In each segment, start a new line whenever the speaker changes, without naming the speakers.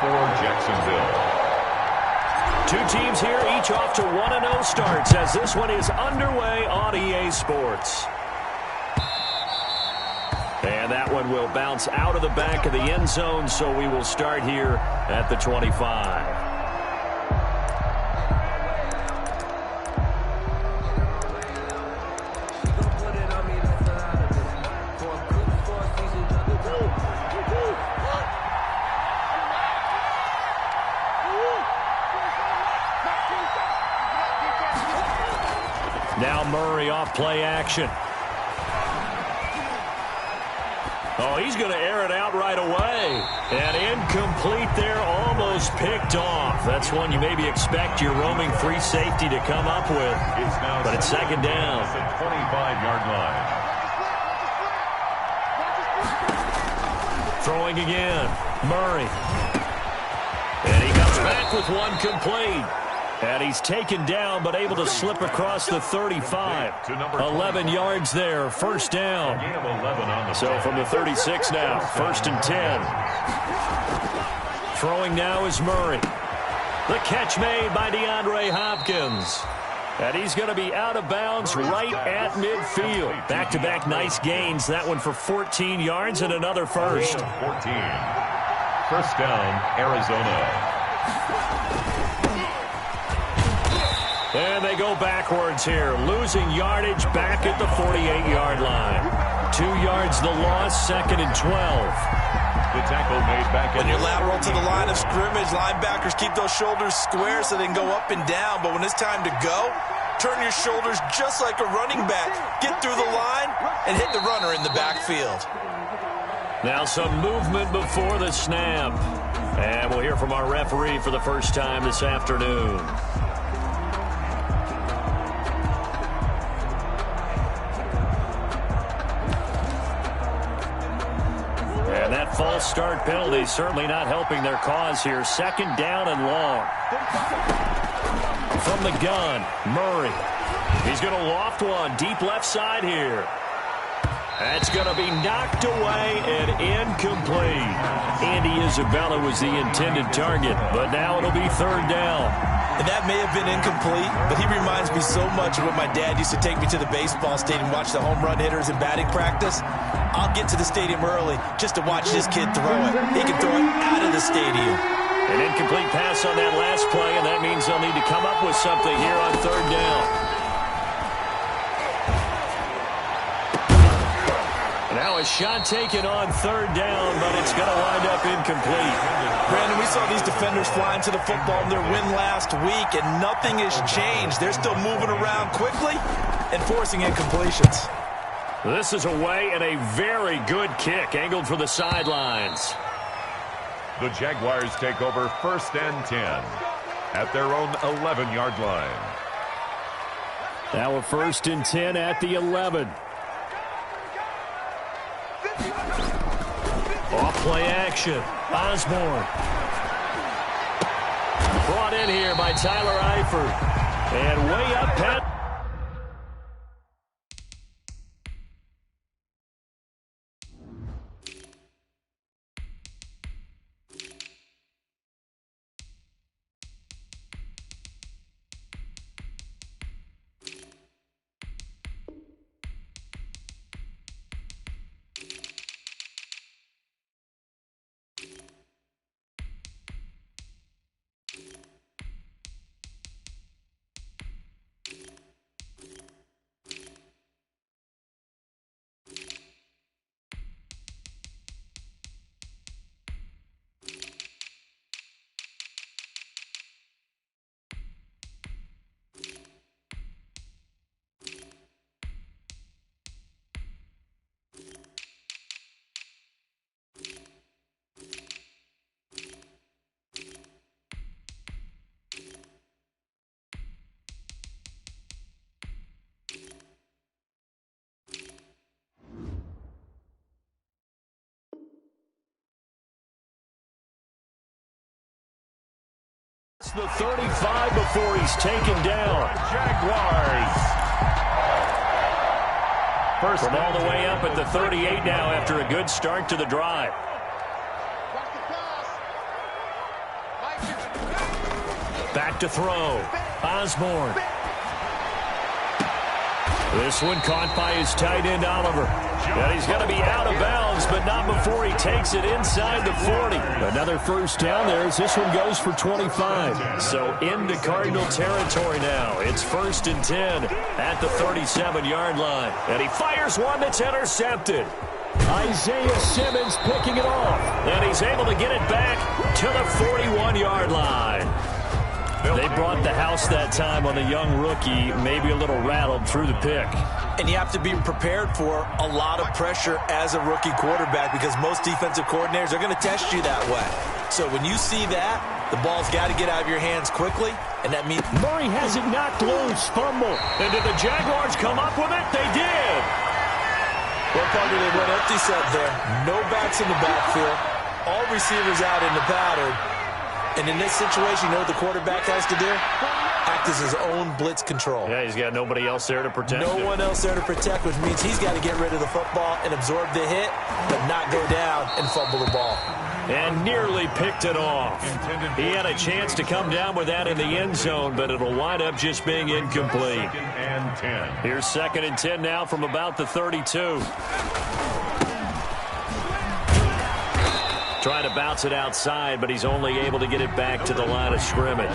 for Jacksonville.
Two teams here, each off to 1-0 starts as this one is underway on EA Sports. And that one will bounce out of the back of the end zone, so we will start here at the 25. Now Murray off play action. Oh, he's going to air it out right away. And incomplete there, almost picked off. That's one you maybe expect your roaming free safety to come up with. But it's second down.
It's the 25-yard line.
Throwing again. Murray. And he comes back with one complete. And he's taken down, but able to slip across the 35. 11 yards there, first down. So from the 36 now, first and 10. Throwing now is Murray. The catch made by DeAndre Hopkins. And he's going to be out of bounds right at midfield. Back-to-back nice gains. That one for 14 yards and another first.
14. First down, Arizona.
And they go backwards here, losing yardage back at the 48-yard line. 2 yards the loss, second and 12.
The tackle made back
when you're lateral to the line of scrimmage, linebackers keep those shoulders square so they can go up and down. But when it's time to go, turn your shoulders just like a running back. Get through the line and hit the runner in the backfield.
Now some movement before the snap. And we'll hear from our referee for the first time this afternoon. And that false start penalty certainly not helping their cause here. Second down and long. From the gun, Murray. He's going to loft one deep left side here. That's going to be knocked away and incomplete. Andy Isabella was the intended target, but now it'll be third down.
And that may have been incomplete, but he reminds me so much of when my dad used to take me to the baseball stadium and watch the home run hitters in batting practice. I'll get to the stadium early just to watch this kid throw it. He can throw it out of the stadium.
An incomplete pass on that last play, and that means they'll need to come up with something here on third down. Now a shot taken on third down, but it's going to wind up incomplete.
Brandon, we saw these defenders flying to the football in their win last week, and nothing has changed. They're still moving around quickly and forcing incompletions.
This is away and a very good kick, angled for the sidelines.
The Jaguars take over first and 10 at their own 11-yard line.
Now a first and 10 at the 11. Off play action. Osborne. Brought in here by Tyler Eifert. And way up past. The 35 before he's taken down.
Jaguars. First
from all the way up at the 38 now after a good start to the drive. to throw. Osborne. This one caught by his tight end, Oliver. And he's going to be out of bounds, but not before he takes it inside the 40. Another first down there as this one goes for 25. So into Cardinal territory now. It's 1st and 10 at the 37-yard line. And he fires one that's intercepted. Isaiah Simmons picking it off. And he's able to get it back to the 41-yard line. They brought the house that time on the young rookie, maybe a little rattled through the pick.
And you have to be prepared for a lot of pressure as a rookie quarterback because most defensive coordinators are going to test you that way. So when you see that, the ball's got to get out of your hands quickly, and that means
Murray has it knocked loose, fumble. And did the Jaguars come up with it? They did.
Well, Parker, they went empty set there. No backs in the backfield. All receivers out in the pattern. And in this situation, you know what the quarterback has to do? Act as his own blitz control.
Yeah, he's got nobody else there to protect him.
No one else there to protect, which means he's got to get rid of the football and absorb the hit, but not go down and fumble the ball.
And nearly picked it off. He had a chance to come down with that in the end zone, but it'll wind up just being incomplete. Here's 2nd and 10 now from about the 32. Trying to bounce it outside, but he's only able to get it back to the line of scrimmage.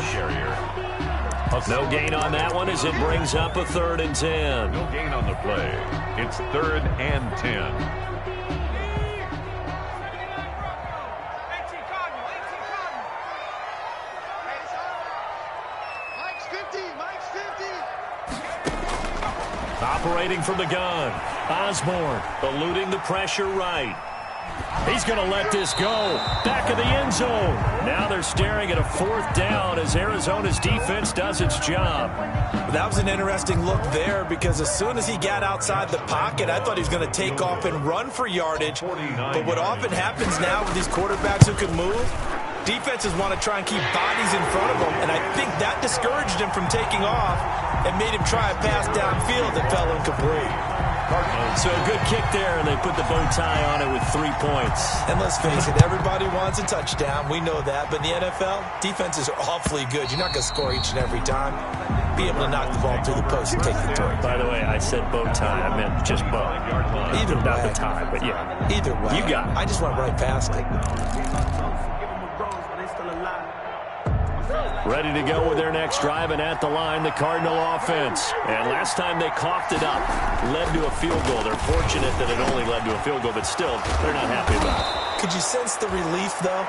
No gain on that one as it brings up a 3rd and 10.
No gain on the play. It's 3rd and 10.
Operating from the gun. Osborne eluding the pressure right. He's going to let this go. Back of the end zone. Now they're staring at a 4th down as Arizona's defense does its job.
That was an interesting look there because as soon as he got outside the pocket, I thought he was going to take off and run for yardage. But what often happens now with these quarterbacks who can move, defenses want to try and keep bodies in front of them, and I think that discouraged him from taking off and made him try a pass downfield that fell incomplete.
So a good kick there, and they put the bow tie on it with 3 points.
And let's face it, everybody wants a touchdown. We know that. But in the NFL, defenses are awfully good. You're not going to score each and every time. Be able to knock the ball through the post and take the throw.
By the way, I said bow tie. I meant just bow.
Either way.
Not the tie, but yeah.
Either way.
You got it.
I just went right past it.
Ready to go with their next drive, and at the line, the Cardinal offense. And last time they coughed it up, led to a field goal. They're fortunate that it only led to a field goal, but still, they're not happy about it.
Could you sense the relief, though,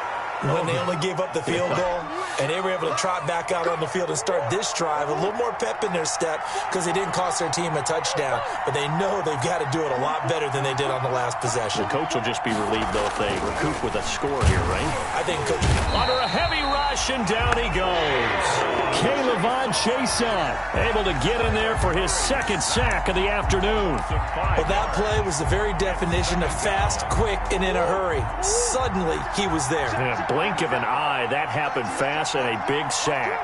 when they only gave up the field goal? And they were able to trot back out on the field and start this drive. A little more pep in their step because they didn't cost their team a touchdown. But they know they've got to do it a lot better than they did on the last possession.
The coach will just be relieved, though, if they recoup with a score here, right?
I think Coach...
Under a heavy rush, and down he goes. Kayvon Chason able to get in there for his 2nd sack of the afternoon.
Well, that play was the very definition of fast, quick, and in a hurry. Suddenly, he was there.
In a blink of an eye, that happened fast, and a big sack.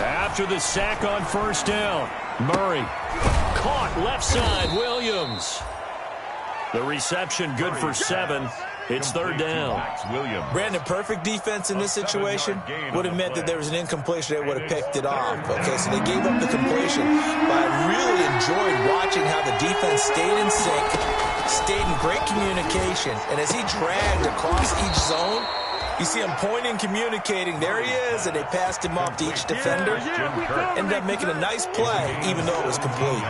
After the sack on 1st down, Murray caught left side, Williams. The reception good for 7. It's 3rd down.
Brandon, perfect defense in this situation would have meant that there was an incompletion. They would have picked it off. Okay, so they gave up the completion. But I really enjoyed watching how the defense stayed in sync, stayed in great communication. And as he dragged across each zone, you see him pointing, communicating. There he is, and they passed him off to each defender. Ended up making a nice play, even though it was complete.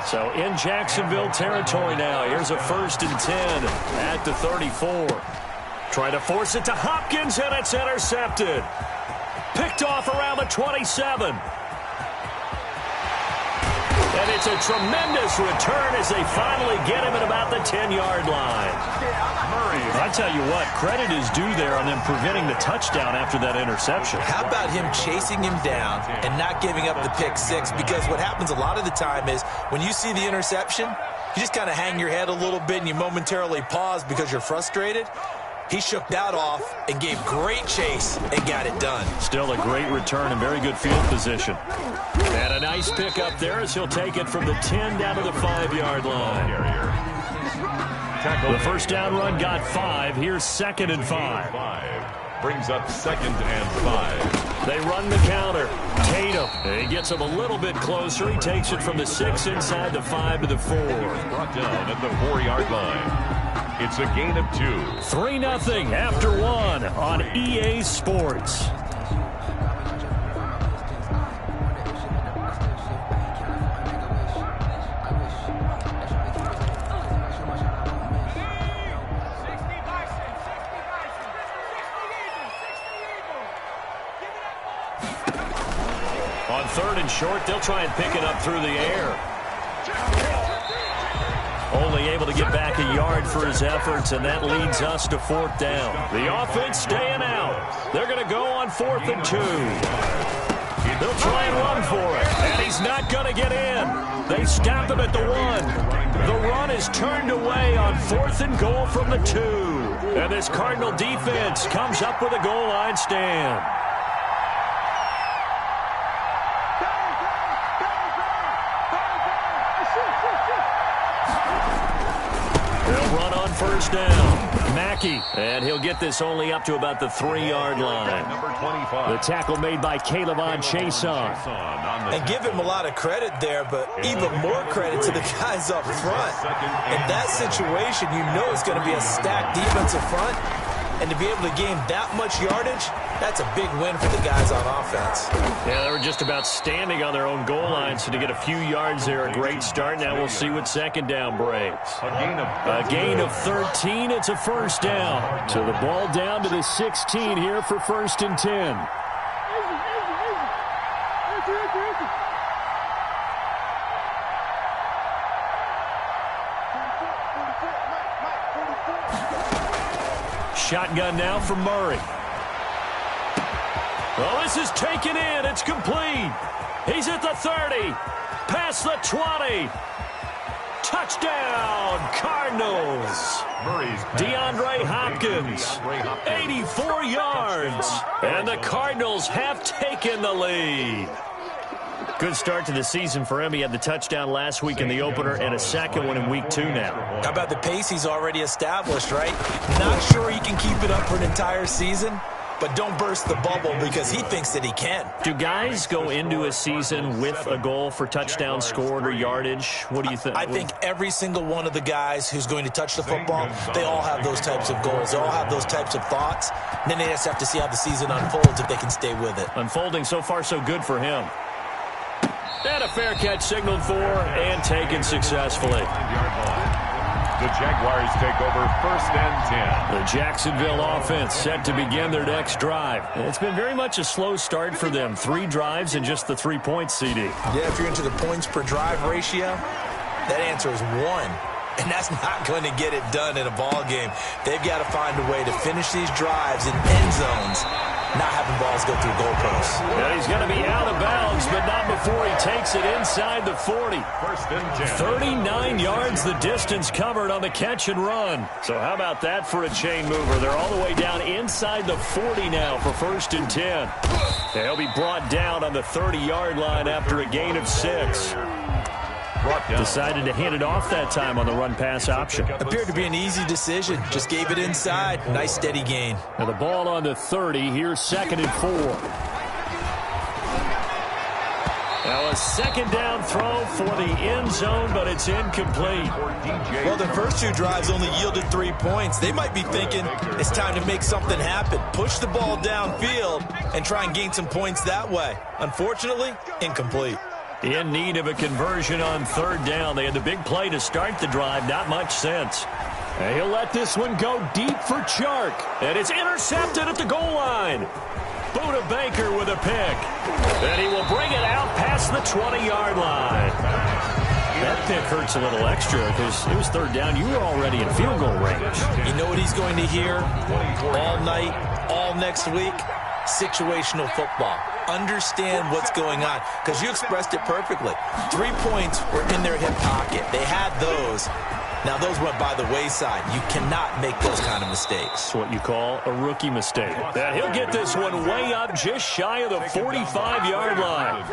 So in Jacksonville territory now. Here's a 1st and 10 at the 34. Try to force it to Hopkins, and it's intercepted. Picked off around the 27. And it's a tremendous return as they finally get him at about the 10-yard line. I tell you what, credit is due there on them preventing the touchdown after that interception.
How about him chasing him down and not giving up the pick 6? Because what happens a lot of the time is when you see the interception, you just kind of hang your head a little bit and you momentarily pause because you're frustrated. He shook that off and gave great chase and got it done.
Still a great return and very good field position. And a nice pick up there as he'll take it from the 10 down to the 5-yard line. The 1st down run got 5. Here's 2nd and 5.
brings up 2nd and 5.
They run the counter. Tatum. He gets him a little bit closer. He takes it from the 6 inside the 5 to the 4.
Brought down at the 4-yard line. It's a gain of 2.
3-0 after 1 on EA Sports. On 3rd and short, they'll try and pick it up through the air. Only able to get back a yard for his efforts, and that leads us to 4th down. The offense staying out. They're going to go on 4th and 2. They'll try and run for it, and he's not going to get in. They stop him at the 1. The run is turned away on 4th and goal from the 2. And this Cardinal defense comes up with a goal line stand. They'll run on 1st down. Mackey, and he'll get this only up to about the 3-yard line.
Number 25.
The tackle made by Caleb on Chason.
And give him a lot of credit there, but even more credit to the guys up front. In that situation, you know it's going to be a stacked defensive front. And to be able to gain that much yardage, that's a big win for the guys on offense.
Yeah, they were just about standing on their own goal line, so to get a few yards there, a great start. Now we'll see what 2nd down brings. A gain of 13. It's a 1st down. So the ball down to the 16 here for 1st and 10. Shotgun now for Murray. Well, this is taken in. It's complete. He's at the 30. Past the 20. Touchdown, Cardinals. DeAndre Hopkins, 84 yards. And the Cardinals have taken the lead. Good start to the season for him. He had the touchdown last week in the opener and a 2nd one in week 2 now.
How about the pace he's already established, right? Not sure he can keep it up for an entire season, but don't burst the bubble because he thinks that he can.
Do guys go into a season with a goal for touchdown scored or yardage? What do you think?
I think every single one of the guys who's going to touch the football, they all have those types of goals. They all have those types of thoughts. And then they just have to see how the season unfolds if they can stay with it.
Unfolding so far so good for him. And a fair catch signaled for and taken successfully.
The Jaguars take over 1st and 10.
The Jacksonville offense set to begin their next drive. It's been very much a slow start for them. 3 drives and just the 3 points, CD.
Yeah, if you're into the points per drive ratio, that answer is 1. And that's not going to get it done in a ball game. They've got to find a way to finish these drives in end zones, not having balls go through goalposts.
And he's going to be out of bounds, but not before he takes it inside the 40. 39 yards the distance covered on the catch and run. So how about that for a chain mover? They're all the way down inside the 40 now for 1st and 10. They'll be brought down on the 30-yard line after a gain of 6. Decided to hand it off that time on the run-pass option.
Appeared to be an easy decision. Just gave it inside. Nice steady gain.
Now the ball on the 30. Here's 2nd and 4. Now a 2nd down throw for the end zone, but it's incomplete.
Well, the first 2 drives only yielded 3 points. They might be thinking it's time to make something happen. Push the ball downfield and try and gain some points that way. Unfortunately, incomplete.
In need of a conversion on 3rd down. They had the big play to start the drive. Not much sense. And he'll let this one go deep for Chark. And it's intercepted at the goal line. Buda Baker with a pick. And he will bring it out past the 20-yard line. That pick hurts a little extra because it was 3rd down. You were already in field goal range.
You know what he's going to hear all night, all next week? Situational football. Understand what's going on, because you expressed it perfectly. 3 points were in their hip pocket. They had those. Now, those went by the wayside. You cannot make those kind of mistakes.
That's what you call a rookie mistake. And he'll get this one way up just shy of the 45-yard line.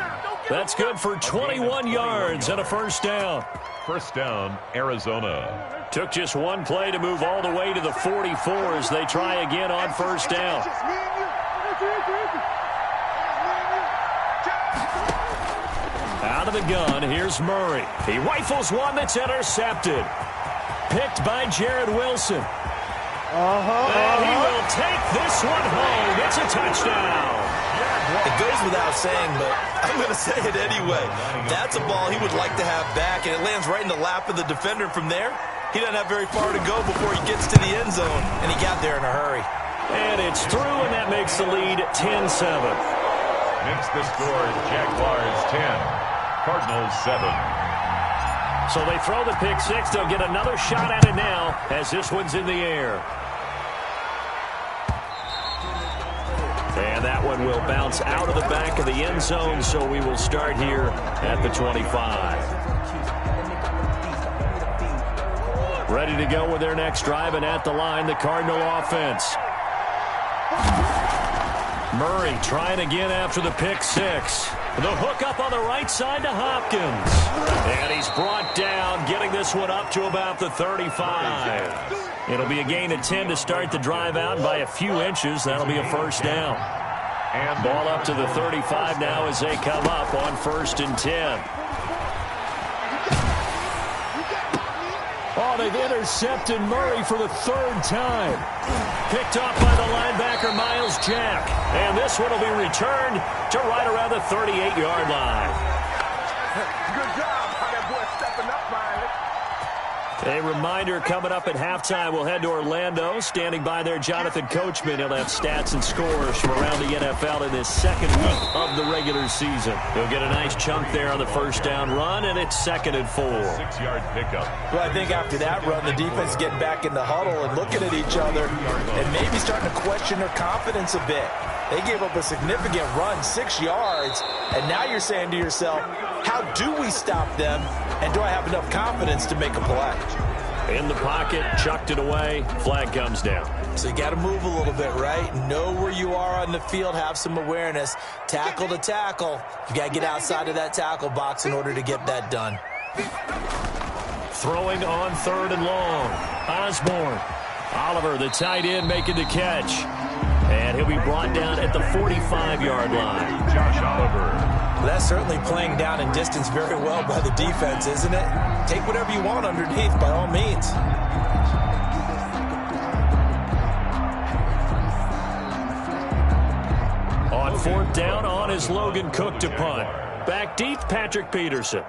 That's good for 21 yards and a 1st down.
1st down, Arizona.
Took just one play to move all the way to the 44 as they try again on 1st down. Out of the gun, here's Murray. He rifles one that's intercepted. Picked by Jared Wilson. And he will take this one home. It's a touchdown.
It goes without saying, but I'm going to say it anyway. That's a ball he would like to have back, and it lands right in the lap of the defender. From there, he doesn't have very far to go before he gets to the end zone, and he got there in a hurry.
And it's through, and that makes the lead 10-7.
Makes the score Jaguars 10. Cardinals 7.
So they throw the pick six. They'll get another shot at it now as this one's in the air. And that one will bounce out of the back of the end zone, so we will start here at the 25. Ready to go with their next drive, and at the line, the Cardinal offense. Murray trying again after the pick six. The hook up on the right side to Hopkins. And he's brought down, getting this one up to about the 35. It'll be a gain of 10 to start the drive out by a few inches. That'll be a first down. And ball up to the 35 now as they come up on 1st and 10. Oh, they've intercepted Murray for the 3rd time. Picked off by the linebacker, Miles Jack. And this one will be returned to right around the 38-yard line.
Good job. How that boy stepping up, Miles.
A reminder coming up at halftime, we'll head to Orlando. Standing by there, Jonathan Coachman. He'll have stats and scores from around the NFL in this second week of the regular season. He'll get a nice chunk there on the first down run, and it's 2nd and 4.
6-yard pickup.
Well, I think after that run, the defense is getting back in the huddle and looking at each other and maybe starting to question their confidence a bit. They gave up a significant run, 6 yards, and now you're saying to yourself, how do we stop them, and do I have enough confidence to make a play?
In the pocket, chucked it away, flag comes down.
So you got to move a little bit, right? Know where you are on the field, have some awareness. Tackle to tackle. You got to get outside of that tackle box in order to get that done.
Throwing on 3rd and long. Osborne. Oliver, the tight end, making the catch. And he'll be brought down at the 45-yard line.
Josh Oliver.
Well, that's certainly playing down in distance very well by the defense, isn't it? Take whatever you want underneath, by all means.
On 4th down, on is Logan Cook to punt. Back deep, Patrick Peterson.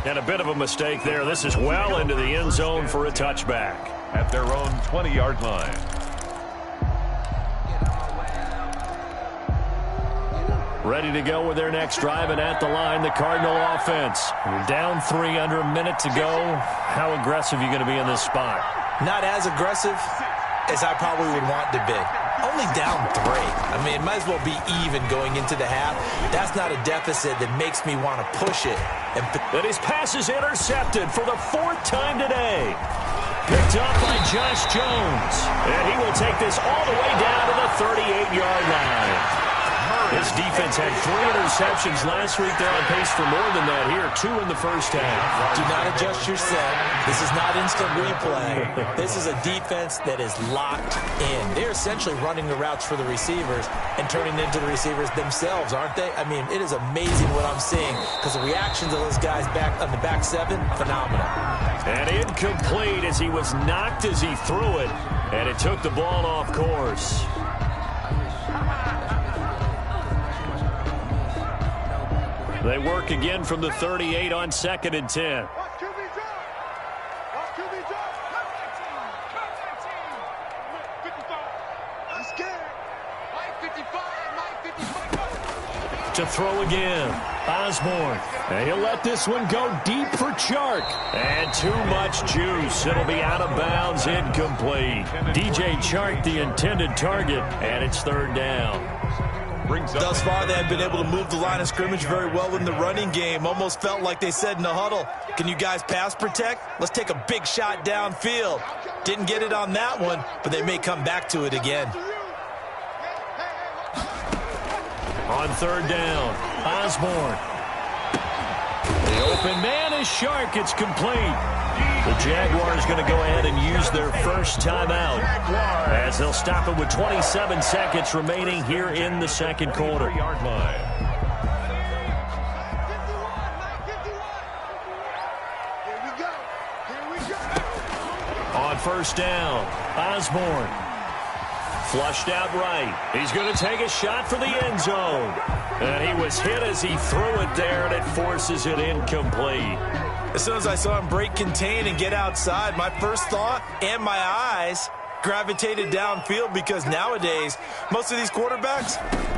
And a bit of a mistake there. This is well into the end zone for a touchback.
At their own 20-yard line.
Ready to go with their next drive, and at the line, the Cardinal offense. You're down 3 under a minute to go. How aggressive are you going to be in this spot?
Not as aggressive as I probably would want to be. Only down 3. I mean, it might as well be even going into the half. That's not a deficit that makes me want to push it.
And his pass is intercepted for the 4th time today. Picked up by Josh Jones. And he will take this all the way down to the 38-yard line. This defense had 3 interceptions last week. They're on pace for more than that here. 2 in the first half.
Do not adjust your set. This is not instant replay. This is a defense that is locked in. They're essentially running the routes for the receivers and turning into the receivers themselves, aren't they? I mean, it is amazing what I'm seeing because the reactions of those guys back on the back 7, phenomenal.
And incomplete as he was knocked as he threw it, and it took the ball off course. They work again from the 38 on 2nd and 10. To throw again, Osborne. And he'll let this one go deep for Chark. And too much juice. It'll be out of bounds, incomplete. DJ Chark, the intended target, and it's 3rd down.
Thus far, they have been able to move the line of scrimmage very well in the running game. Almost felt like they said in the huddle, can you guys pass protect? Let's take a big shot downfield. Didn't get it on that one, but they may come back to it again.
On 3rd down, Osborne. The open man is Chark. It's complete. The Jaguars going to go ahead and use their first timeout as they'll stop it with 27 seconds remaining here in the second quarter. On first down, Osborne. Flushed out right. He's going to take a shot for the end zone. And he was hit as he threw it there, and it forces it incomplete.
As soon as I saw him break contain and get outside, my first thought and my eyes gravitated downfield, because nowadays, most of these quarterbacks,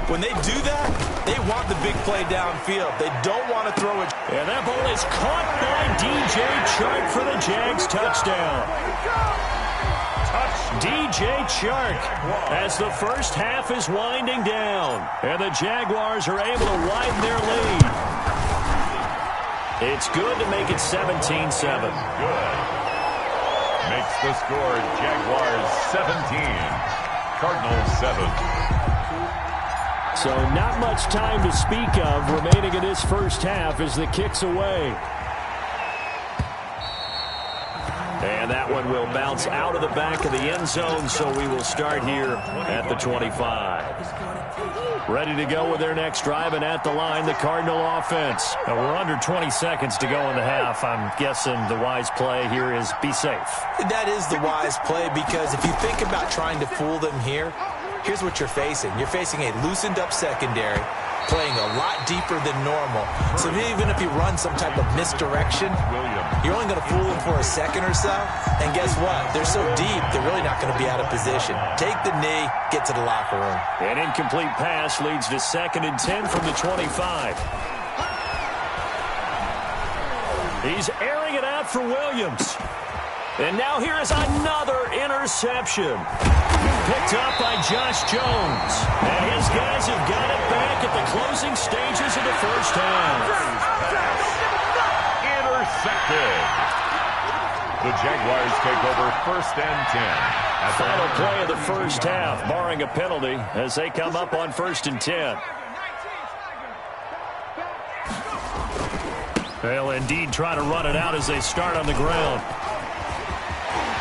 when they do that, they want the big play downfield. They don't want to throw it.
And that ball is caught by DJ Chark for the Jags touchdown. DJ Chark as the first half is winding down. And the Jaguars are able to widen their lead. It's good to make it 17-7.
Good. Makes the score Jaguars 17, Cardinals 7.
So not much time to speak of remaining in this first half as the kick's away. And that one will bounce out of the back of the end zone, so we will start here at the 25. Ready to go with their next drive, and at the line, the Cardinal offense. We're under 20 seconds to go in the half. I'm guessing the wise play here is be safe.
That is the wise play, because if you think about trying to fool them here, here's what you're facing. You're facing a loosened up secondary, playing a lot deeper than normal. So even if you run some type of misdirection, you're only going to fool them for a second or so. And guess what? They're so deep, they're really not going to be out of position. Take the knee, get to the locker room.
An incomplete pass leads to 2nd and 10 from the 25. He's airing it out for Williams. And now here is another interception. Picked up by Josh Jones. And his guys have got it back at the closing stages of the first half.
Intercepted. The Jaguars take over 1st and 10.
Final play of the first half, barring a penalty, as they come up on 1st and 10. They'll indeed try to run it out as they start on the ground.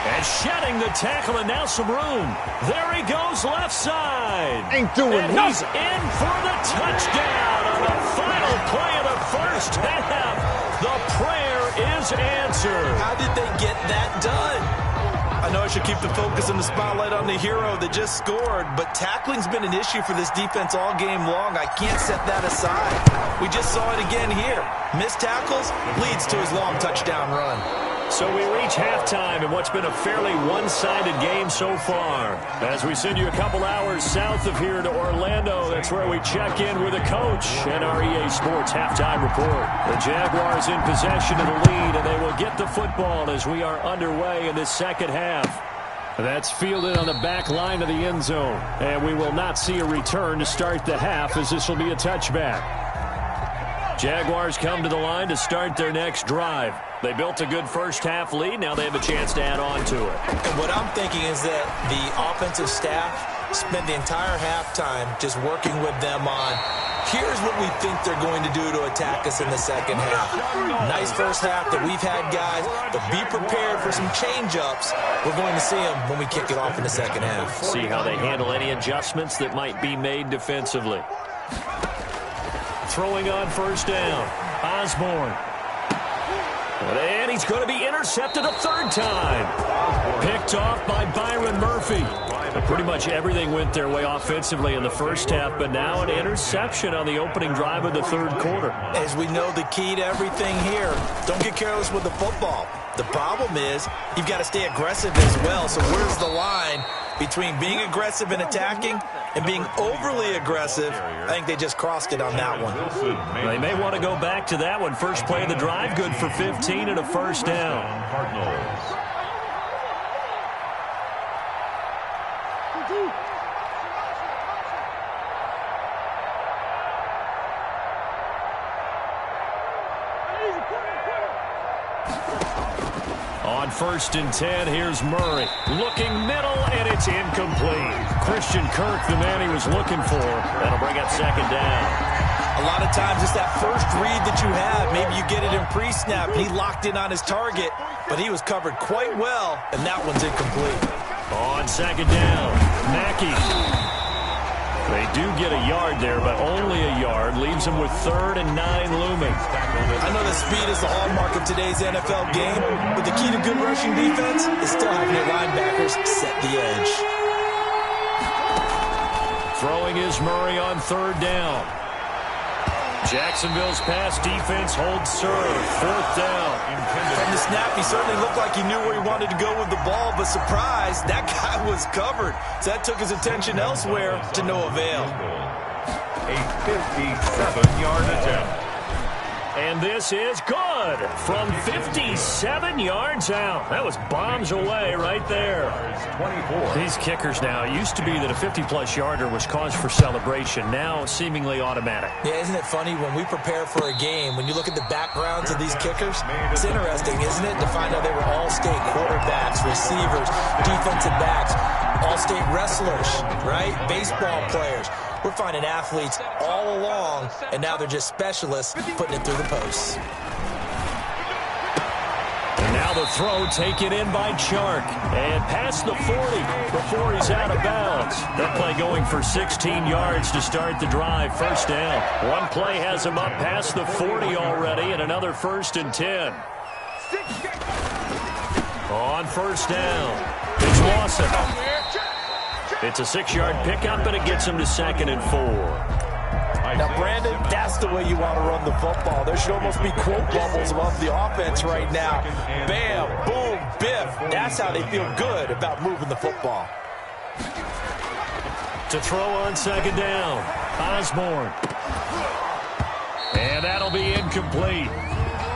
And shedding the tackle, and now some room. There he goes left side.
Ain't doing
and
nothing.
He's in for the touchdown on the final play of the first half. The prayer is answered.
How did they get that done? I know I should keep the focus and the spotlight on the hero that just scored, but tackling's been an issue for this defense all game long. I can't set that aside. We just saw it again here. Missed tackles leads to his long touchdown run.
So we reach halftime in what's been a fairly one-sided game so far. As we send you a couple hours south of here to Orlando, that's where we check in with the coach and our EA Sports halftime report. The Jaguars in possession of the lead, and they will get the football as we are underway in this second half. That's fielded on the back line of the end zone, and we will not see a return to start the half, as this will be a touchback. Jaguars come to the line to start their next drive. They built a good first half lead. Now they have a chance to add on to it.
And what I'm thinking is that the offensive staff spent the entire halftime just working with them on, here's what we think they're going to do to attack us in the second half. Nice first half that we've had, guys, but be prepared for some change-ups. We're going to see them when we kick it off in the second half.
See how they handle any adjustments that might be made defensively. Throwing on first down, Osborne. And he's going to be intercepted a third time. Picked off by Byron Murphy. Pretty much everything went their way offensively in the first half, but now an interception on the opening drive of the third quarter.
As we know, the key to everything here, don't get careless with the football. The problem is you've got to stay aggressive as well. So where's the line between being aggressive and attacking and being overly aggressive? I think they just crossed it on that one.
They may want to go back to that one. First play of the drive, good for 15 and a first down.
Cardinals.
On 1st and 10, here's Murray. Looking middle, and it's incomplete. Christian Kirk, the man he was looking for. That'll bring up second down.
A lot of times it's that first read that you have. Maybe you get it in pre-snap. He locked in on his target. but he was covered quite well, and that one's incomplete.
On second down, Mackey. They do get a yard there, but only a yard. Leaves them with 3rd and 9 looming.
I know that speed is the hallmark of today's NFL game, but the key to good rushing defense is still having your linebackers set the edge.
Throwing is Murray on 3rd down. Jacksonville's pass defense holds serve. 4th down.
From the snap, he certainly looked like he knew where he wanted to go with the ball, but surprise, that guy was covered. So that took his attention elsewhere to no avail.
A 57-yard attempt.
And this is good from 57 yards out. That was bombs away right there.
24.
These kickers now, it used to be that a 50-plus yarder was cause for celebration. Now seemingly automatic.
Yeah, isn't it funny when we prepare for a game, when you look at the backgrounds of these kickers, it's interesting, isn't it, to find out they were all-state quarterbacks, receivers, defensive backs, all-state wrestlers, right? Baseball players. We're finding athletes all along, and now they're just specialists putting it through the posts.
And now the throw taken in by Chark. And past the 40 before he's out of bounds. That play going for 16 yards to start the drive. 1st down. One play has him up past the 40 already, and another 1st and 10. On 1st down, it's Lawson. It's a 6-yard pickup, and it gets him to 2nd and 4.
Now, Brandon, that's the way you want to run the football. There should almost be quote bubbles above the offense right now. Bam, boom, biff. That's how they feel good about moving the football.
To throw on 2nd down, Osborne. And that'll be incomplete.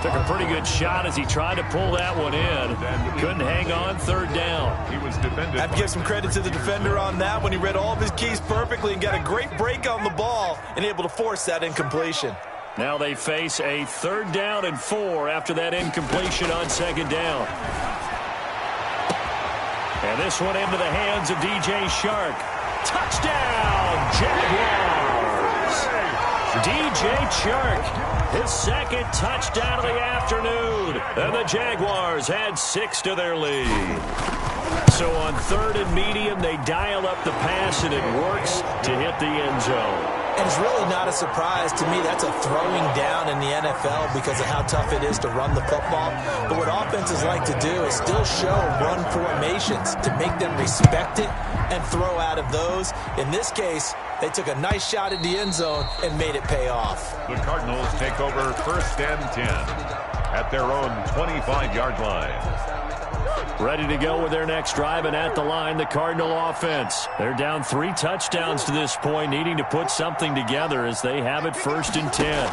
Took a pretty good shot as he tried to pull that one in. Couldn't hang on. 3rd down.
He was defended.
I have to give some credit to the defender on that when he read all of his keys perfectly and got a great break on the ball and able to force that incompletion.
Now they face a 3rd down and 4 after that incompletion on 2nd down. And this one into the hands of DJ Chark. Touchdown, Jaguars! DJ Chark, his 2nd touchdown of the afternoon. And the Jaguars add 6 to their lead. So on 3rd and medium, they dial up the pass, and it works to hit the end zone.
And it's really not a surprise to me. That's a throwing down in the NFL because of how tough it is to run the football. But what offenses like to do is still show run formations to make them respect it and throw out of those. In this case, they took a nice shot at the end zone and made it pay off.
The Cardinals take over 1st and 10 at their own 25-yard line.
Ready to go with their next drive, and at the line, the Cardinal offense. They're down 3 touchdowns to this point, needing to put something together as they have it 1st and 10.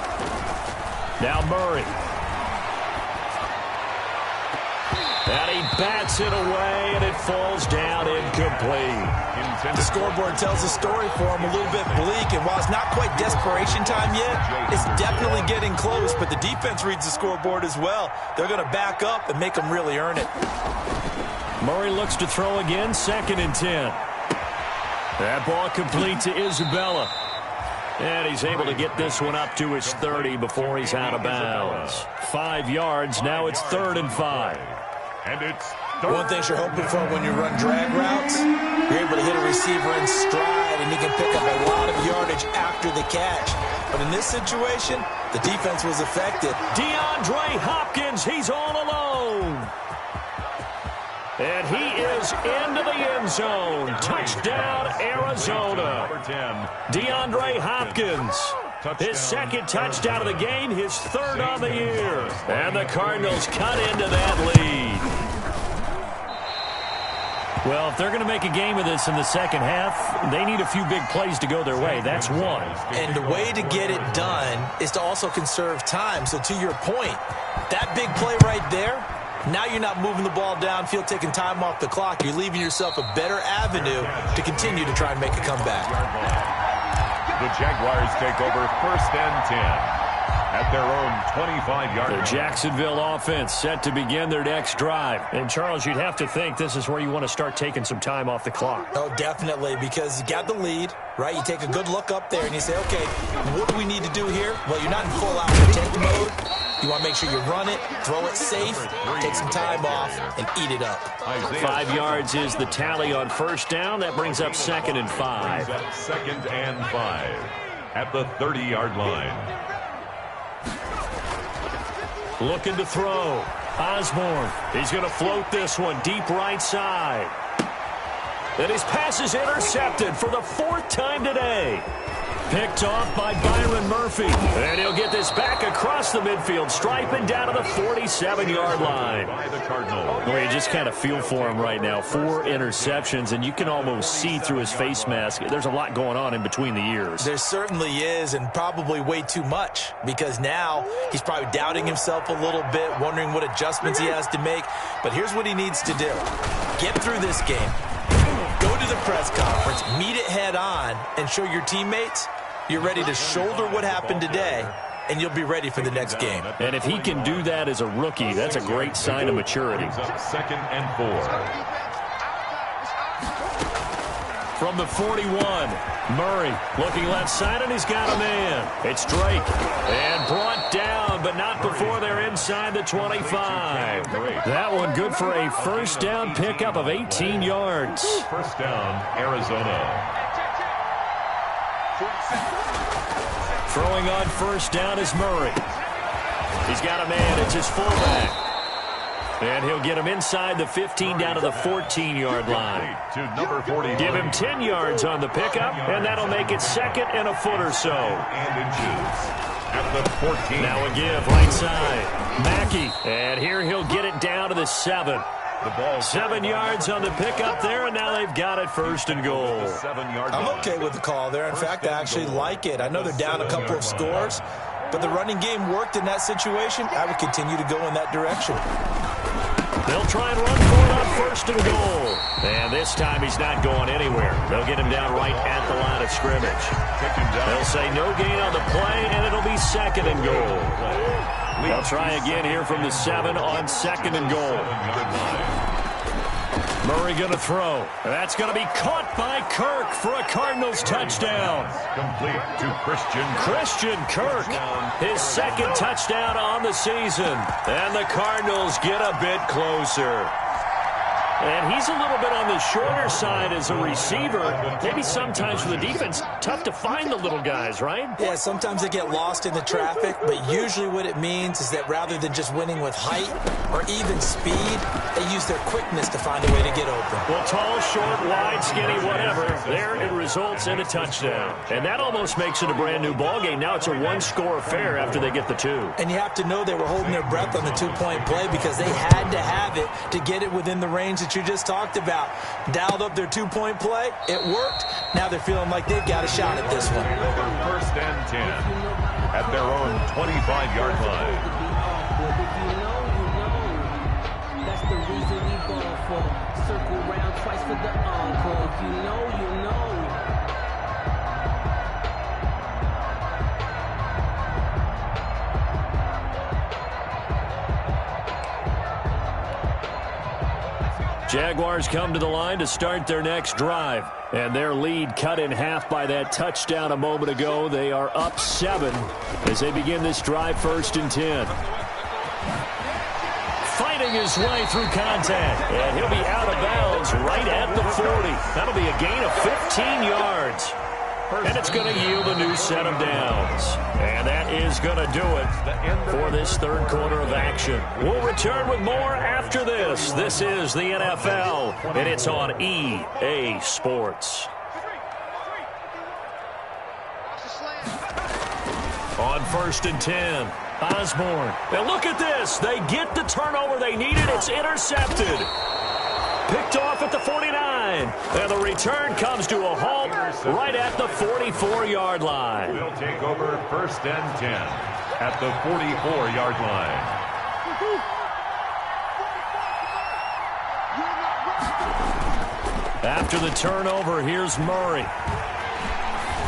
Now Murray. And he bats it away, and it falls down incomplete.
The scoreboard tells the story for him a little bit bleak, and while it's not quite desperation time yet, it's definitely getting close, but the defense reads the scoreboard as well. They're going to back up and make them really earn it.
Murray looks to throw again, 2nd and 10. That ball complete to Isabella. And he's able to get this one up to his 30 before he's out of bounds. 5 yards, now it's 3rd and 5.
And it's
one thing you're hoping for when you run drag routes, you're able to hit a receiver in stride, and he can pick up a lot of yardage after the catch. But in this situation, the defense was effective.
DeAndre Hopkins, he's all alone. And he is into the end zone. Touchdown, Arizona. DeAndre Hopkins. His 2nd touchdown of the game, his 3rd on the year. And the Cardinals cut into that lead. Well, if they're going to make a game of this in the second half, they need a few big plays to go their way. That's one.
And the way to get it done is to also conserve time. So to your point, that big play right there, now you're not moving the ball downfield, taking time off the clock. You're leaving yourself a better avenue to continue to try and make a comeback.
The Jaguars take over 1st and 10 at their own 25-yard line.
The Jacksonville offense set to begin their next drive. And, Charles, you'd have to think this is where you want to start taking some time off the clock.
Oh, definitely, because you got the lead, right? You take a good look up there and you say, okay, what do we need to do here? Well, you're not in full-out tank mode. You want to make sure you run it, throw it safe, take some time off, and eat it up.
5 yards is the tally on first down. That brings up 2nd and 5.
2nd and 5 at the 30-yard line.
Looking to throw. Osborne. He's going to float this one deep right side. And his pass is intercepted for the 4th time today. Picked off by Byron Murphy. And he'll get this back across the midfield, striping down to the 47-yard line. Well, you just kind of feel for him right now. 4 interceptions, and you can almost see through his face mask. There's a lot going on in between the ears.
There certainly is, and probably way too much, because now he's probably doubting himself a little bit, wondering what adjustments he has to make. But here's what he needs to do. Get through this game. Go to the press conference, meet it head on, and show your teammates you're ready to shoulder what happened today, and you'll be ready for the next game.
And if he can do that as a rookie, that's a great sign of maturity.
2nd and 4.
From the 41, Murray looking left side, and he's got a man. It's Drake. And brought down, but not before they're inside the 25. That one good for a first down pickup of 18 yards.
First down, Arizona.
Throwing on first down is Murray. He's got a man. It's his fullback. And he'll get him inside the 15 down to the 14-yard line. Give him 10 yards on the pickup, and that'll make it 2nd and a foot or so.
At the 14.
Now a give right side. Mackey. And here he'll get it down to the 7. 7 yards on the pickup there, and now they've got it 1st and goal.
I'm okay with the call there. In fact, I actually like it. I know they're down a couple of scores, but the running game worked in that situation. I would continue to go in that direction.
They'll try and run for it on 1st and goal. And this time he's not going anywhere. They'll get him down right at the line of scrimmage. They'll say no gain on the play, and it'll be 2nd and goal. They'll try again here from the 7 on 2nd and goal. Murray going to throw. That's going to be caught by Kirk for a Cardinals touchdown.
Complete to
Christian Kirk, his 2nd touchdown on the season. And the Cardinals get a bit closer. And he's a little bit on the shorter side as a receiver. Maybe sometimes for the defense, tough to find the little guys, right?
Yeah, sometimes they get lost in the traffic, but usually what it means is that rather than just winning with height or even speed, they use their quickness to find a way to get open.
Well, tall, short, wide, skinny, whatever, there it results in a touchdown. And that almost makes it a brand-new ballgame. Now it's a one-score affair after they get the 2.
And you have to know they were holding their breath on the 2-point play because they had to have it to get it within the range that you just talked about. Dialed up their 2-point play. It worked. Now they're feeling like they've got a shot at this one.
1st and 10 at their own 25-yard line.
That's the reason we ball for. Circle round twice for the encore. If you know, you know.
Jaguars come to the line to start their next drive. And their lead cut in half by that touchdown a moment ago. They are up 7 as they begin this drive 1st and 10. Fighting his way through contact. And he'll be out of bounds right at the 40. That'll be a gain of 15 yards. And it's going to yield a new set of downs. And that is going to do it for this 3rd quarter of action. We'll return with more after this. This is the NFL, and it's on EA Sports. On 1st and 10, Osborne. Now look at this. They get the turnover they needed. It's intercepted. Picked off at the 49. And the return comes to a halt right at the 44-yard line.
We'll take over 1st and 10 at the 44-yard line.
After the turnover, here's Murray.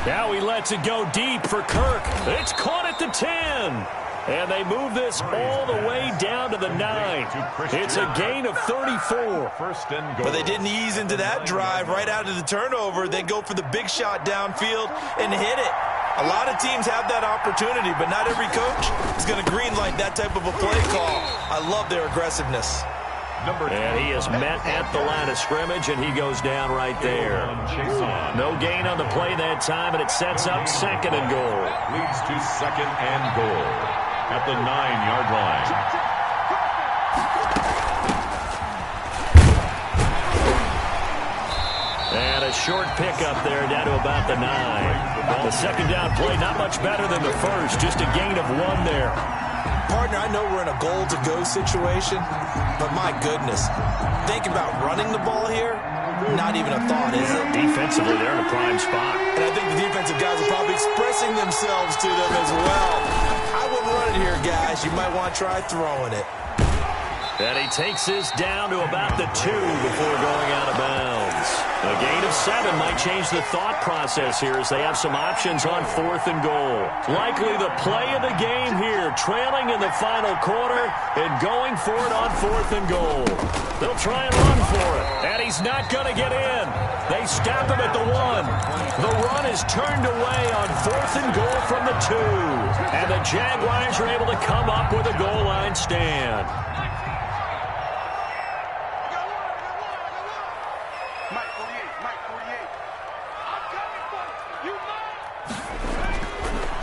Now he lets it go deep for Kirk. It's caught at the 10. And they move this all the way down to the 9. It's a gain of 34.
But they didn't ease into that drive right out of the turnover. They go for the big shot downfield and hit it. A lot of teams have that opportunity, but not every coach is going to greenlight that type of a play call. I love their aggressiveness.
And he is met at the line of scrimmage, and he goes down right there. No gain on the play that time, and it sets up 2nd and goal.
Leads to 2nd and goal at the 9-yard line.
And a short pickup there down to about the 9. The 2nd down play, not much better than the first, just a gain of 1 there.
Partner, I know we're in a goal-to-go situation, but my goodness, think about running the ball here, not even a thought, is it?
Defensively, they're in a prime spot.
And I think the defensive guys are probably expressing themselves to them as well. I wouldn't run it here, guys. You might want to try throwing it.
And he takes this down to about the 2 before going out of bounds. A gain of 7 might change the thought process here as they have some options on 4th and goal. Likely the play of the game here, trailing in the final quarter and going for it on 4th and goal. They'll try and run for it, and he's not going to get in. They stop him at the 1. The run is turned away on 4th and goal from the 2. And the Jaguars are able to come up with a goal line stand.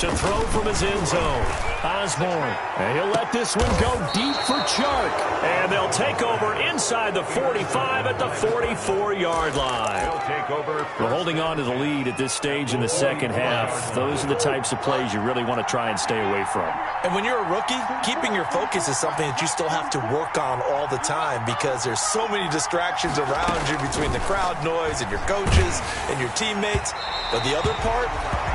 To throw from his end zone, Osborne. And he'll let this one go deep for Chark. And they'll take over inside the 45 at the 44-yard line.
They'll take over.
We're holding on to the lead at this stage in the 2nd half. Those are the types of plays you really want to try and stay away from.
And when you're a rookie, keeping your focus is something that you still have to work on all the time because there's so many distractions around you between the crowd noise and your coaches and your teammates. But the other part,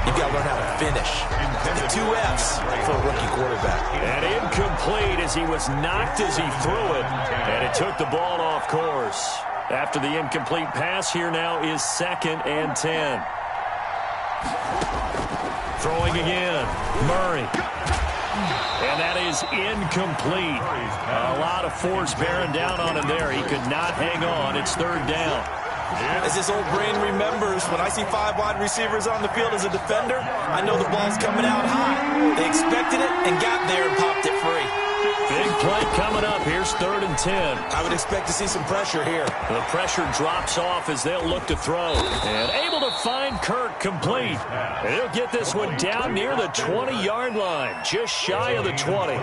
you've got to learn how to finish. The 2 F's for a rookie quarterback.
And incomplete as he was knocked as he threw it. And it took the ball off course. After the incomplete pass, here now is 2nd and 10. Throwing again. Murray. And that is incomplete. A lot of force bearing down on him there. He could not hang on. It's 3rd down.
As this old brain remembers, when I see 5 wide receivers on the field as a defender, I know the ball's coming out high. They expected it and got there and popped it free.
Big play coming up. Here's 3rd and 10.
I would expect to see some pressure here.
The pressure drops off as they'll look to throw. And able to find Kirk complete. And he'll get this one down near the 20-yard line, just shy of the 20.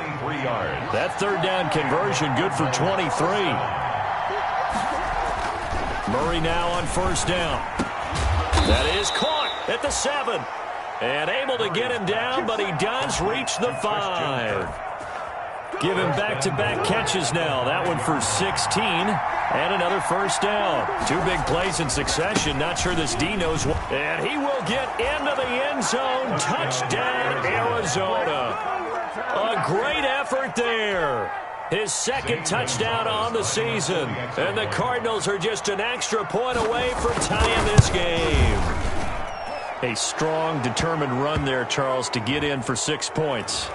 That 3rd down conversion good for 23. Murray now on 1st down. That is caught at the 7. And able to get him down, but he does reach the 5. Give him back-to-back catches now. That one for 16. And another 1st down. 2 big plays in succession. Not sure this D knows what. And he will get into the end zone. Touchdown, Arizona. A great effort there. His 2nd touchdown on the season. And the Cardinals are just an extra point away from tying this game. A strong, determined run there, Charles, to get in for 6 points.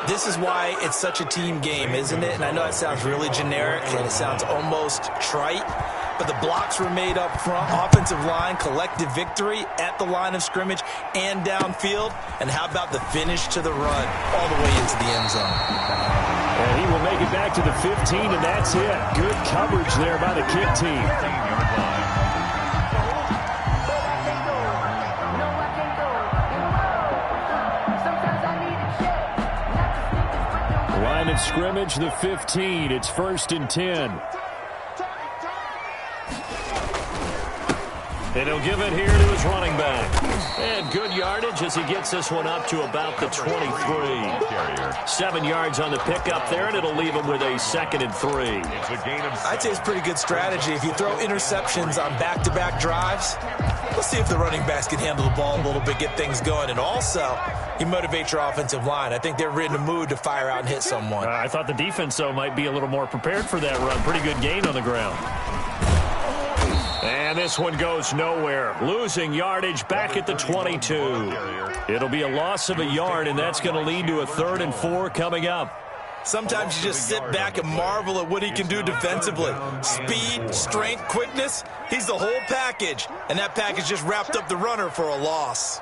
This is why it's such a team game, isn't it? And I know it sounds really generic and it sounds almost trite, but the blocks were made up front. Offensive line, collective victory at the line of scrimmage and downfield. And how about the finish to the run all the way into the end zone?
And he will make it back to the 15, and that's it. Good coverage there by the kick team. Line of scrimmage, the 15. It's 1st and 10. And he'll give it here to his running back. And good yardage as he gets this one up to about the 23. 7 yards on the pickup there, and it'll leave him with a 2nd and 3.
I'd say it's pretty good strategy. If you throw interceptions on back-to-back drives, let's see if the running backs can handle the ball a little bit, get things going. And also, you motivate your offensive line. I think they're in the mood to fire out and hit someone.
I thought the defense, though, might be a little more prepared for that run. Pretty good gain on the ground. And this one goes nowhere. Losing yardage back at the 22. It'll be a loss of a yard, and that's going to lead to a 3rd and 4 coming up.
Sometimes you just sit back and marvel at what he can do defensively. Speed, strength, quickness, he's the whole package. And that package just wrapped up the runner for a loss.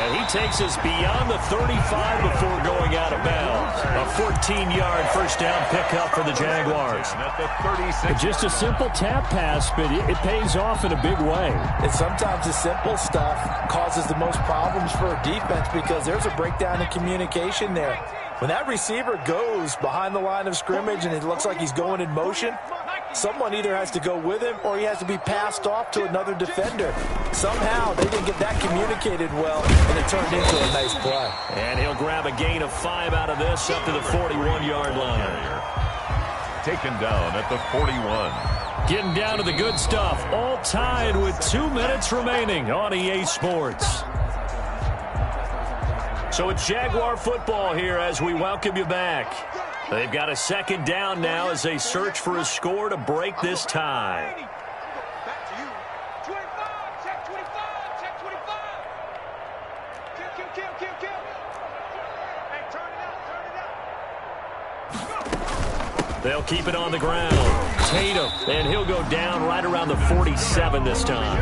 And he takes us beyond the 35 before going out of bounds. A 14-yard first down pickup for the Jaguars. Just a simple tap pass, but it pays off in a big way.
And sometimes the simple stuff causes the most problems for a defense because there's a breakdown in communication there. When that receiver goes behind the line of scrimmage and it looks like he's going in motion, someone either has to go with him or he has to be passed off to another defender. Somehow they didn't get that communicated well, and it turned into a nice play.
And he'll grab a gain of 5 out of this up to the 41-yard line.
Taken down at the 41.
Getting down to the good stuff, all tied with 2 minutes remaining on EA Sports. So it's Jaguar football here as we welcome you back. They've got a second down now as they search for a score to break this tie.
Back to you. 25, check 25, check 25. Kill. Hey, turn it out.
They'll keep it on the ground. Tatum, and he'll go down right around the 47 this time.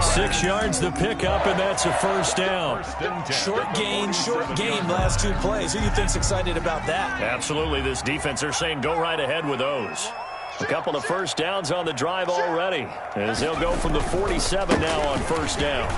6 yards the pickup, and that's a first down.
Short game last 2 plays. Who do you think's excited about that?
Absolutely, this defense, they're saying go right ahead with those. A couple of first downs on the drive already, as they'll go from the 47 now on first down.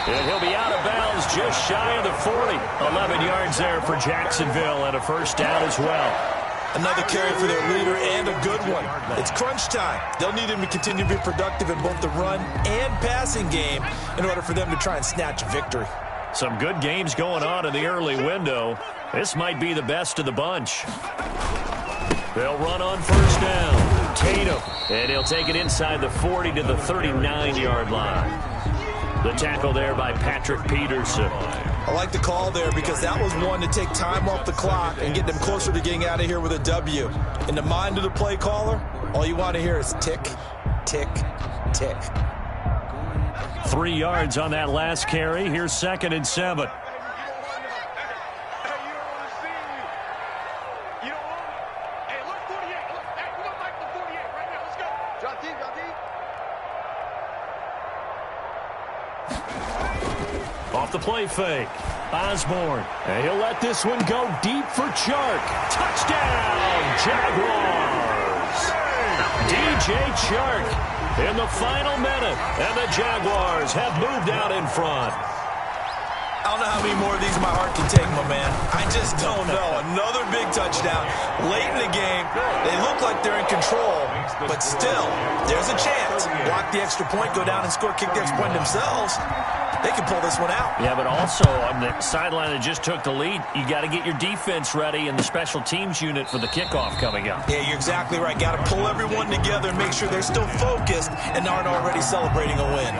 And he'll be out of bounds just shy of the 40. 11 yards there for Jacksonville, and a first down as well.
Another carry for their leader, and a good one. It's crunch time. They'll need him to continue to be productive in both the run and passing game in order for them to try and snatch a victory.
Some good games going on in the early window. This might be the best of the bunch. They'll run on first down. Tatum, and he'll take it inside the 40 to the 39-yard line. The tackle there by Patrick Peterson.
I like the call there because that was one to take time off the clock and get them closer to getting out of here with a W. In the mind of the play caller, all you want to hear is tick, tick, tick.
3 yards on that last carry. Here's 2nd and 7. Off the play fake. Osborne. And he'll let this one go deep for Chark. Touchdown, Jaguars. DJ Chark in the final minute. And the Jaguars have moved out in front.
I don't know how many more of these my heart can take, my man. I just don't know. Another big touchdown. Late in the game, they look like they're in control, but still, there's a chance. Block the extra point, go down and score, kick the extra point themselves. They can pull this one out.
Yeah, but also on the sideline that just took the lead, you got to get your defense ready and the special teams unit for the kickoff coming up.
Yeah, you're exactly right. Got to pull everyone together and make sure they're still focused and aren't already celebrating a win.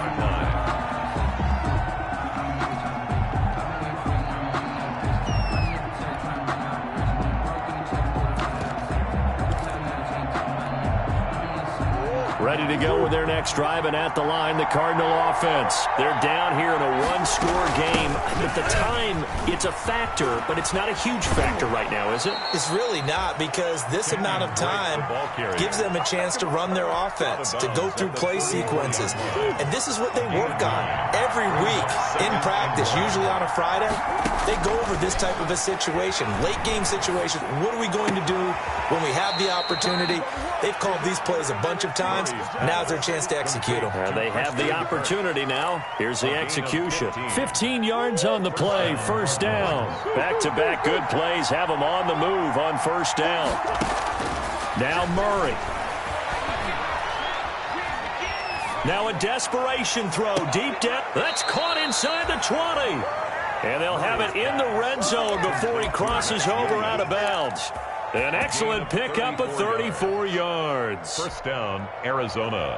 Ready to go with their next drive, and at the line, the Cardinal offense. They're down here in a one-score game. At the time, it's a factor, but it's not a huge factor right now, is it?
It's really not, because this amount of time gives them a chance to run their offense, to go through play sequences. And this is what they work on every week in practice, usually on a Friday. They go over this type of a situation, late-game situation. What are we going to do when we have the opportunity? They've called these plays a bunch of times. Now's their chance to execute them.
They have the opportunity now. Here's the execution. 15 yards on the play, first down. Back-to-back good plays have them on the move on first down. Now Murray. Now a desperation throw deep down. That's caught inside the 20. And they'll have it in the red zone before he crosses over out of bounds. An excellent pickup of 34 yards.
First down, Arizona.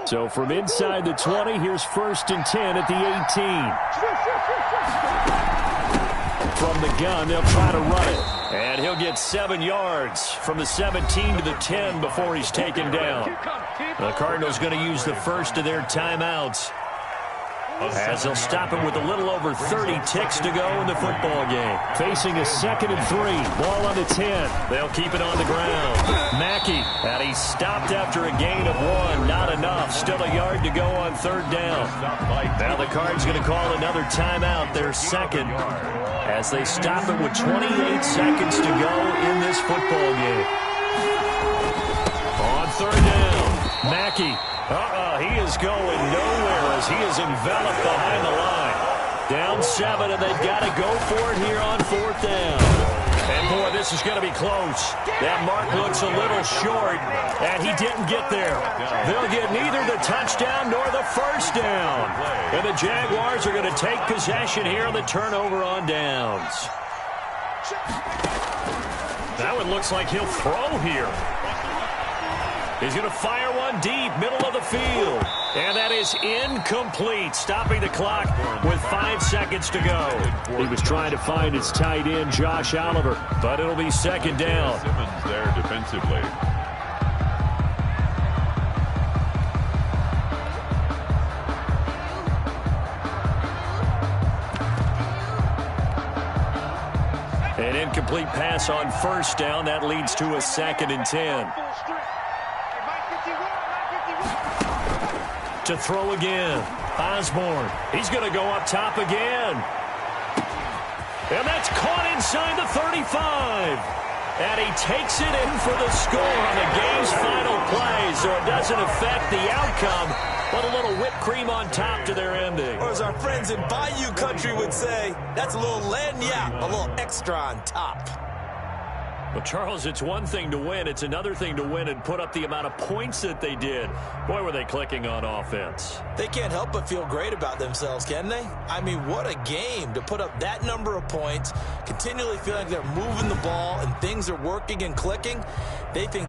So from inside the 20, here's 1st and 10 at the 18. From the gun, they'll try to run it. And he'll get 7 yards from the 17 to the 10 before he's taken down. The Cardinals going to use the first of their timeouts. as they'll stop it with a little over 30 ticks to go in the football game. Facing a 2nd and 3. Ball on the 10. They'll keep it on the ground. Mackey, and he's stopped after a gain of 1. Not enough. Still a yard to go on 3rd down. Now the Cards going to call another timeout, their 2nd, as they stop it with 28 seconds to go in this football game. On 3rd down, Mackey. He is going nowhere as he is enveloped behind the line. Down 7, and they've got to go for it here on 4th down. And, boy, this is going to be close. That mark looks a little short, and he didn't get there. They'll get neither the touchdown nor the 1st down. And the Jaguars are going to take possession here on the turnover on downs. That one looks like he'll throw here. He's going to fire one deep, middle of the field. And that is incomplete, stopping the clock with 5 seconds to go. He was trying to find his tight end, Josh Oliver, but it'll be 2nd down.
Simmons there defensively.
An incomplete pass on 1st down. That leads to a 2nd and 10. To throw again. Osborne. He's going to go up top again. And that's caught inside the 35. And he takes it in for the score on the game's final play, so it doesn't affect the outcome, but a little whipped cream on top to their ending.
Or as our friends in Bayou Country would say, that's a little lagniappe, a little extra on top.
Well, Charles, it's one thing to win. It's another thing to win and put up the amount of points that they did. Boy, were they clicking on offense.
They can't help but feel great about themselves, can they? I mean, what a game to put up that number of points, continually feel like they're moving the ball and things are working and clicking. They think